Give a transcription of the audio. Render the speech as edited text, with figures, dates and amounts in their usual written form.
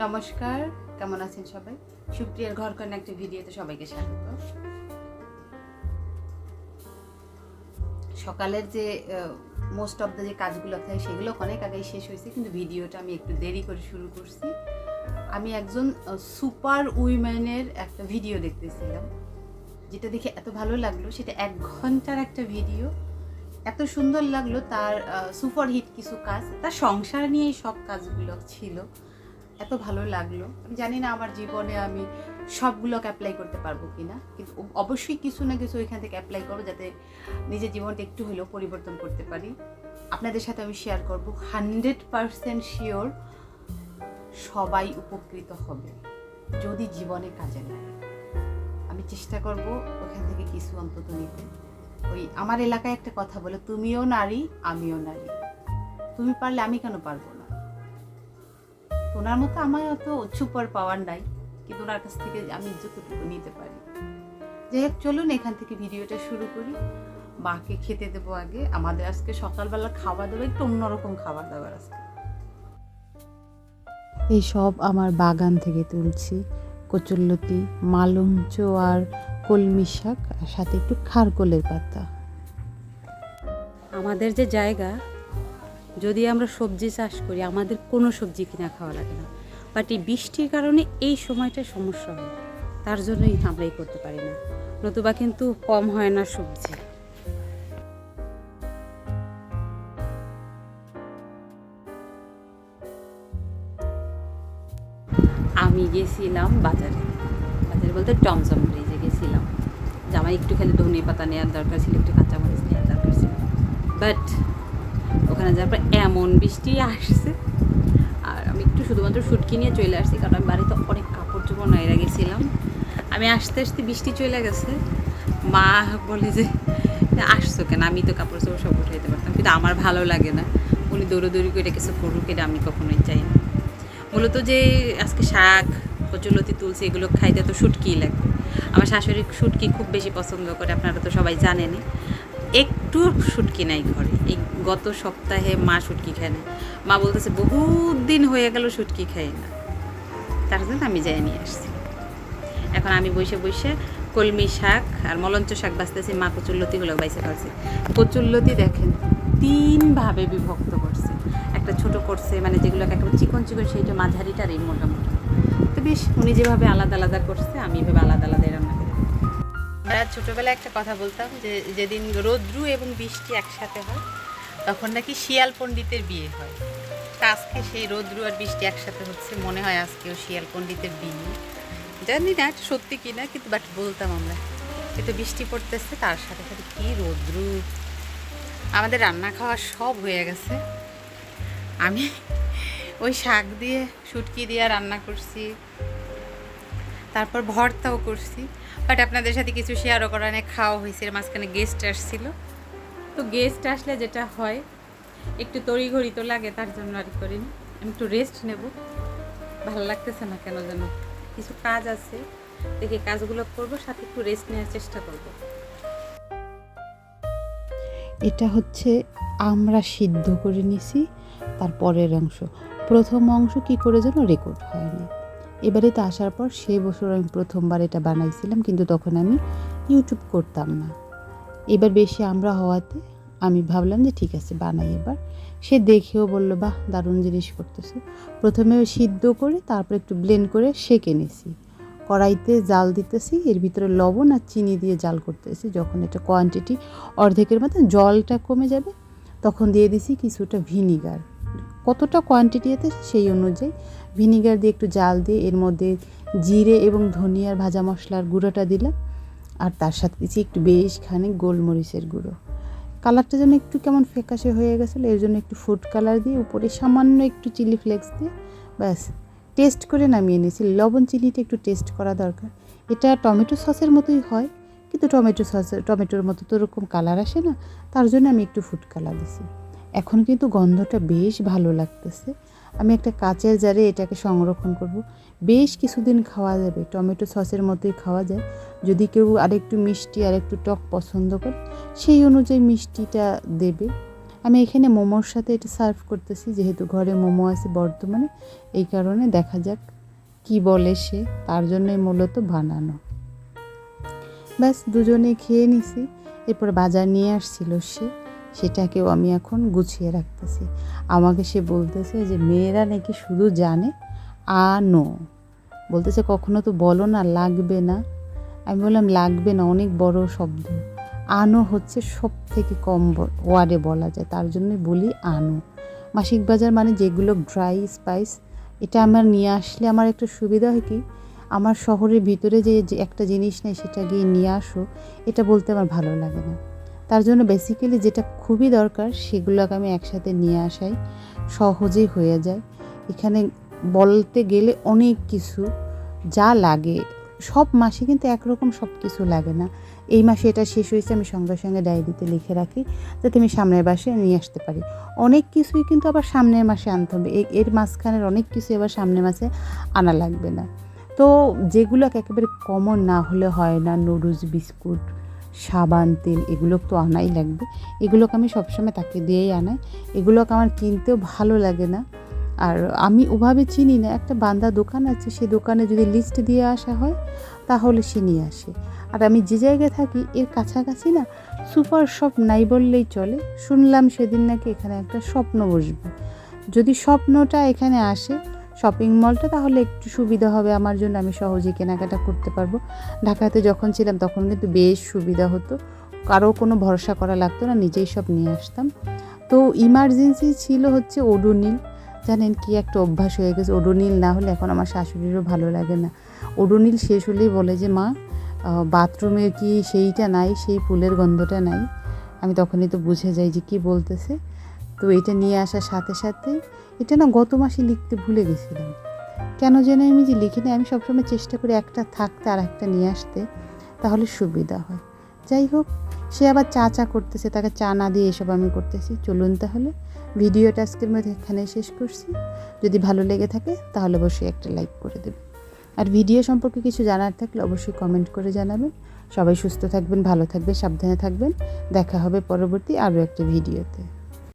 নমস্কার, কেমন আছেন সবাই? সুপ্রিয়ার ঘর কন্যা একটা ভিডিওতে সবাইকে স্বাগত। সকালের যে মোস্ট অফ দ্য যে কাজগুলো থাকে সেগুলো অনেক আগেই শেষ হয়েছে, কিন্তু ভিডিওটা আমি একটু দেরি করে শুরু করছি। আমি একজন সুপার উইমেনের একটা ভিডিও দেখতেছিলাম, যেটা দেখে এত ভালো লাগলো। সেটা 1 ঘন্টার একটা ভিডিও, এত সুন্দর লাগলো। তার সুপারহিট কিছু কাজ, তার সংসার নিয়েই সব কাজগুলো ছিল। এত ভালো লাগলো। আমি জানি না আমার জীবনে আমি সবগুলোকে অ্যাপ্লাই করতে পারবো কিনা, কিন্তু অবশ্যই কিছু না কিছু এখান থেকে অ্যাপ্লাই করবো, যাতে নিজের জীবনটা একটু হলেও পরিবর্তন করতে পারি। আপনাদের সাথে আমি শেয়ার করবো। 100% শিওর সবাই উপকৃত হবে যদি জীবনে কাজে লাগে। আমি চেষ্টা করব ওখান থেকে কিছু অন্তত নিতে। ওই আমার এলাকায় একটা কথা বলে, তুমিও নারী আমিও নারী, তুমি পারলে আমি কেন পারবো না। ওনার মতো আমার অত সুপার পাওয়ার নাই, কিন্তু ওনার কাছ থেকে আমি যতটুকু নিতে পারি। যাই হোক, চলুন এখান থেকে ভিডিওটা শুরু করি। মাকে খেতে দেবো আগে। আমাদের আজকে সকালবেলা খাওয়া দাওয়া একটু অন্যরকম খাবার দাবার আজকে। এই সব আমার বাগান থেকে তুলছি। কচুরলতি, মালঞ্চ আর কলমি শাক, আর সাথে একটু খারকোলের পাতা। আমাদের যে জায়গা, যদি আমরা সবজি চাষ করি আমাদের কোনো সবজি কিনা খাওয়া লাগে না, বাট এই বৃষ্টির কারণে এই সময়টা সমস্যা হয়, তার জন্যই আমরা এই করতে পারি না, নতুবা কিন্তু কম হয় না সবজি। আমি গেছিলাম বাজারে বলতে টমজম ব্রিজে গেছিলাম। জামাই একটু খালি ধনে পাতা নেওয়ার দরকার ছিল, একটু কাঁচামরিচ নেওয়ার দরকার ছিল, বাট ওখানে যাওয়ার পর এমন বৃষ্টি আসছে, আর আমি একটু শুধুমাত্র শুটকি নিয়ে চলে আসছি, কারণ আমি বাড়িতে অনেক কাপড় চোপড় নাইরা গেছিলাম। আমি আসতে আসতে বৃষ্টি চলে গেছে। মা বলে যে আসছো কেন, আমি তো কাপড় চোপড় সব উঠাইতে পারতাম, কিন্তু আমার ভালো লাগে না উনি দৌড়োদৌড়ি করে কিছু করুক, এটা আমি কখনোই চাই না। মূলত যে আজকে শাক কচুরলতি তুলছি, এগুলো খাইতে তো শুটকিই লাগবে। আমার শাশুড়ি শুটকি খুব বেশি পছন্দ করে, আপনারা তো সবাই জানেনই। একটু শুটকি নাই ঘরে। এই গত সপ্তাহে মা শুটকি খায় না। মা বলতেছে বহুত দিন হয়ে গেল শুটকি খাই না, তার জন্য আমি যাই নিয়ে আসছি। এখন আমি বসে বসে কলমি শাক আর মলঞ্চ শাক বাছতেছি, মা কচুরলতিগুলো বাইসে ফেলছে। কচুরলতি দেখেন 3 ভাবে বিভক্ত করছে। একটা ছোট করছে, মানে যেগুলোকে একেবারে চিকন চিকন, সেইটা মাঝারিটার এই মোটামুটি। তো বেশ, উনি যেভাবে আলাদা আলাদা করছে আমি এভাবে আলাদা আলাদা রান্না করি। আমরা ছোটোবেলায় একটা কথা বলতাম যে যেদিন রৌদ্রু এবং বৃষ্টি একসাথে হয় তখন নাকি শিয়াল পণ্ডিতের বিয়ে হয়। তা আজকে সেই রৌদ্রু আর বৃষ্টি একসাথে হচ্ছে, মনে হয় আজকেও শিয়াল পণ্ডিতের বিয়ে। জানি না সত্যি কিনা, কিন্তু বাট বলতাম আমরা। কিন্তু বৃষ্টি পড়তেছে, তার সাথে সাথে কী রৌদ্রু। আমাদের রান্না খাওয়া সব হয়ে গেছে। আমি ওই শাক দিয়ে শুটকি দিয়ে রান্না করছি, তারপর ভর্তাও করছি, বাট আপনাদের সাথে কিছু শেয়ারও করা নেই। খাওয়া হয়েছে, মাঝখানে গেস্ট আসছিল। তো গেস্ট আসলে যেটা হয়, একটু তড়িঘড়ি তো লাগে, তার জন্য আর করিনি। আমি একটু রেস্ট নেব, ভালো লাগতেছে না কেন যেন, কিছু কাজ আছে, দেখি কাজগুলো করবো, সাথে একটু রেস্ট নেওয়ার চেষ্টা করব। এটা হচ্ছে আমরা সিদ্ধ করে নিছি, তারপরের অংশ। প্রথম অংশ কি করে যেন রেকর্ড হয়নি। এবারে তো আসার পর সেই বছর আমি প্রথমবার এটা বানাইছিলাম, কিন্তু তখন আমি ইউটিউব করতাম না। এবার বেশি আমরা হওয়াতে আমি ভাবলাম যে ঠিক আছে বানাই এবার। সে দেখেও বললো, বাহ দারুণ জিনিস করতেছো। প্রথমে সিদ্ধ করে তারপর একটু ব্লেন্ড করে সেঁকে নিছি। কড়াইতে জাল দিতেছি, এর ভিতরে লবণ আর চিনি দিয়ে জাল করতেছি। যখন এটা কোয়ান্টিটি অর্ধেকের মতো জলটা কমে যাবে, তখন দিয়ে দিছি কিছুটা ভিনিগার। কতটা কোয়ান্টিটি এতে সেই অনুযায়ী ভিনিগার দিয়ে একটু জাল দিয়ে এর মধ্যে জিরে এবং ধনিয়ার ভাজা মশলার গুঁড়োটা দিলাম, আর তার সাথে দিচ্ছি একটু বেশ খানিক গোলমরিচের গুঁড়ো। কালারটা যেন একটু কেমন ফ্যাকাশে হয়ে গেছিলো, এর জন্য একটু ফুড কালার দিয়ে উপরে সামান্য একটু চিলি ফ্লেক্স দিয়ে ব্যাস টেস্ট করে নামিয়ে নিয়েছি। লবণ চিনিটা একটু টেস্ট করা দরকার। এটা টমেটো সসের মতোই হয়, কিন্তু টমেটোর মতো তো ওরকম কালার আসে না, তার জন্য আমি একটু ফুড কালার দিছি। এখন কিন্তু গন্ধটা বেশ ভালো লাগতেছে। আমি একটা কাচের জারে এটাকে সংরক্ষণ করব, বেশ কিছুদিন খাওয়া যাবে। টমেটো সসের মতোই খাওয়া যায়। যদি কেউ আরেকটু মিষ্টি আর একটু টক পছন্দ করে, সেই অনুযায়ী মিষ্টিটা দেবে। আমি এখানে মোমোর সাথে এটা সার্ভ করতেছি, যেহেতু ঘরে মোমো আছে বর্তমানে, এই কারণে দেখা যাক কি বলে সে, তার জন্যই মূলত বানানো। ব্যাস দুজনে খেয়ে নিছি। এরপর বাজার নিয়ে আসছিল সে, সেটাকেও আমি এখন গুছিয়ে রাখতেছি। আমাকে সে বলতেছে যে মেয়েরা নাকি শুধু জানে আনো, বলতেছে কখনো তো বলো না লাগবে না। আমি বললাম লাগবে না অনেক বড় শব্দ, আনো হচ্ছে সব থেকে কম ওয়ার্ডে বলা যায়, তার জন্যই বলি আনো। মাসিক বাজার মানে যেগুলো ড্রাই স্পাইস, এটা আমার নিয়ে আসলে আমার একটা সুবিধা হয় কি, আমার শহরের ভিতরে যে একটা জিনিস নেই সেটা গিয়ে নিয়ে আসো, এটা বলতে আমার ভালো লাগে না। তার জন্য বেসিক্যালি যেটা খুবই দরকার সেগুলোকে আমি একসাথে নিয়ে আসাই, সহজেই হয়ে যায়। এখানে বলতে গেলে অনেক কিছু যা লাগে, সব মাসে কিন্তু একরকম সব কিছু লাগে না। এই মাসে এটা শেষ হয়েছে আমি সঙ্গে সঙ্গে ডায়েরিতে লিখে রাখি যাতে আমি সামনের মাসে নিয়ে আসতে পারি। অনেক কিছুই কিন্তু আবার সামনের মাসে আনতে হবে, এর মাঝখানের অনেক কিছু এবার সামনের মাসে আনা লাগবে না। তো যেগুলো একেবারে কমন না হলে হয় না, নুডলস, বিস্কুট, সাবান, তেল, এগুলো তো আনাই লাগবে। এগুলোকে আমি সবসময় তাকে দিয়েই আনাই, এগুলোকে আমার কিনতেও ভালো লাগে না। আর আমি ওভাবে চিনি না, একটা বান্দা দোকান আছে, সেই দোকানে যদি লিস্ট দিয়ে আসা হয় তাহলে সে নিয়ে আসে। আর আমি যে জায়গায় থাকি এর কাছাকাছি না সুপার শপ নাই বললেই চলে। শুনলাম সেদিন নাকি এখানে একটা স্বপ্ন বসবে, যদি স্বপ্নটা এখানে আসে শপিং মলটা তাহলে একটু সুবিধা হবে আমার জন্য, আমি সহজে কেনাকাটা করতে পারবো। ঢাকাতে যখন ছিলাম তখন কিন্তু বেশ সুবিধা হতো, কারো কোনো ভরসা করা লাগতো না, নিজেই সব নিয়ে আসতাম। তো ইমার্জেন্সি ছিল হচ্ছে ওডোনিল, জানেন কি একটা অভ্যাস হয়ে গেছে, ওডোনিল না হলে এখন আমার শাশুড়িরও ভালো লাগে না। ওডোনিল শেষ হলেই বলে যে মা বাথরুমে কি সেইটা নাই, সেই ফুলের গন্ধটা নাই। আমি তখনই তো বুঝে যাই যে কি বলতেছে। তো এটা নিয়ে আসার সাথে সাথে, এটা না গত মাসে লিখতে ভুলে গেছিলাম, কেন যেন আমি যে লিখি না, আমি সবসময় চেষ্টা করি একটা থাকতে আর একটা নিয়ে আসতে, তাহলে সুবিধা হয়। যাই হোক, সে আবার চা করতেছে, তাকে চা না দিয়ে এসব আমি করতেছি। চলুন তাহলে ভিডিওটা আজকের মধ্যে এখানে শেষ করছি। যদি ভালো লেগে থাকে তাহলে অবশ্যই একটা লাইক করে দেবেন, আর ভিডিও সম্পর্কে কিছু জানার থাকলে অবশ্যই কমেন্ট করে জানাবেন। সবাই সুস্থ থাকবেন, ভালো থাকবেন, সাবধানে থাকবেন। দেখা হবে পরবর্তী আরও একটা ভিডিওতে।